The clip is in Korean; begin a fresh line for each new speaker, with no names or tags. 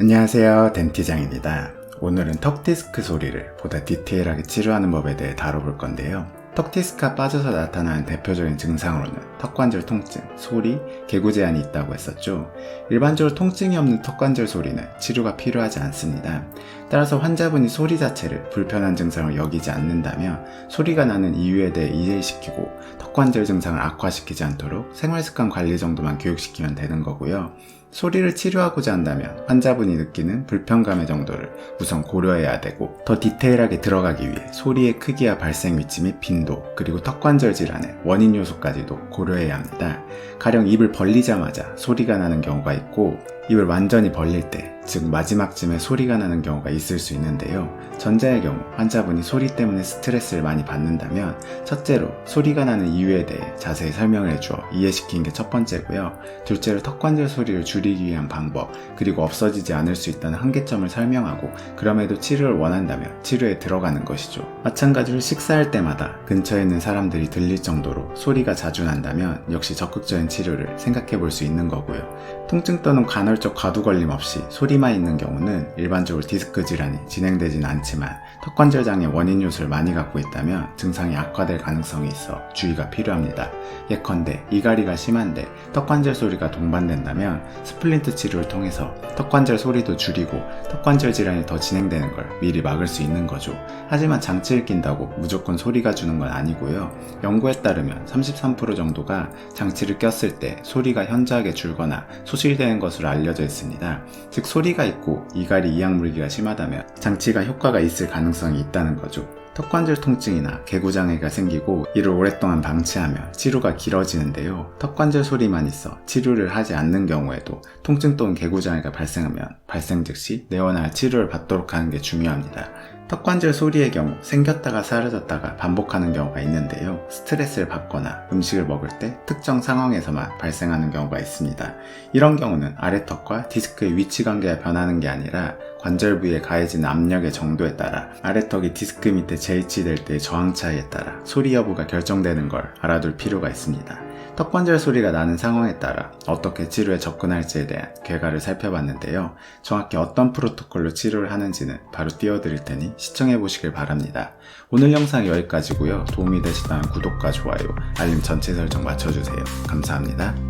안녕하세요, 덴티장입니다. 오늘은 턱 디스크 소리를 보다 디테일하게 치료하는 법에 대해 다뤄볼 건데요. 턱 디스크가 빠져서 나타나는 대표적인 증상으로는 턱관절 통증, 소리, 개구 제한이 있다고 했었죠. 일반적으로 통증이 없는 턱관절 소리는 치료가 필요하지 않습니다. 따라서 환자분이 소리 자체를 불편한 증상을 여기지 않는다면 소리가 나는 이유에 대해 이해시키고 턱관절 증상을 악화시키지 않도록 생활습관 관리 정도만 교육시키면 되는 거고요. 소리를 치료하고자 한다면 환자분이 느끼는 불편감의 정도를 우선 고려해야 되고, 더 디테일하게 들어가기 위해 소리의 크기와 발생 위치 및 빈도, 그리고 턱관절 질환의 원인 요소까지도 고려해야 합니다. 가령 입을 벌리자마자 소리가 나는 경우가 있고, 입을 완전히 벌릴 때, 즉 마지막쯤에 소리가 나는 경우가 있을 수 있는데요. 전자의 경우 환자분이 소리 때문에 스트레스를 많이 받는다면 첫째로 소리가 나는 이유에 대해 자세히 설명을 해주어 이해시키는 게 첫 번째고요. 둘째로 턱관절 소리를 줄이기 위한 방법, 그리고 없어지지 않을 수 있다는 한계점을 설명하고, 그럼에도 치료를 원한다면 치료에 들어가는 것이죠. 마찬가지로 식사할 때마다 근처에 있는 사람들이 들릴 정도로 소리가 자주 난다면 역시 적극적인 치료를 생각해 볼 수 있는 거고요. 통증 또는 간헐적 과도 걸림 없이 소리만 있는 경우는 일반적으로 디스크 질환이 진행되진 않지만 턱관절 장의 원인 요소를 많이 갖고 있다면 증상이 악화될 가능성이 있어 주의가 필요합니다. 예컨대 이갈이가 심한데 턱관절 소리가 동반된다면 스플린트 치료를 통해서 턱관절 소리도 줄이고 턱관절 질환이 더 진행되는 걸 미리 막을 수 있는 거죠. 하지만 장치를 낀다고 무조건 소리가 주는 건 아니고요. 연구에 따르면 33% 정도가 장치를 꼈을 때 소리가 현저하게 줄거나 소실되는 것으로 알려져 있습니다. 즉 소리가 있고 이갈이 이악물기가 심하다면 장치가 효과가 있을 가능성이 있다는 거죠. 턱관절 통증이나 개구장애가 생기고 이를 오랫동안 방치하면 치료가 길어지는데요. 턱관절 소리만 있어 치료를 하지 않는 경우에도 통증 또는 개구장애가 발생하면 발생 즉시 내원할 치료를 받도록 하는 게 중요합니다. 턱관절 소리의 경우 생겼다가 사라졌다가 반복하는 경우가 있는데요. 스트레스를 받거나 음식을 먹을 때 특정 상황에서만 발생하는 경우가 있습니다. 이런 경우는 아래턱과 디스크의 위치 관계가 변하는 게 아니라 관절 부위에 가해진 압력의 정도에 따라 아래턱이 디스크 밑에 재위치될 때의 저항 차이에 따라 소리 여부가 결정되는 걸 알아둘 필요가 있습니다. 턱관절 소리가 나는 상황에 따라 어떻게 치료에 접근할지에 대한 결과를 살펴봤는데요. 정확히 어떤 프로토콜로 치료를 하는지는 바로 띄워드릴 테니 시청해 보시길 바랍니다. 오늘 영상 여기까지고요. 도움이 되시다면 구독과 좋아요, 알림 전체 설정 맞춰주세요. 감사합니다.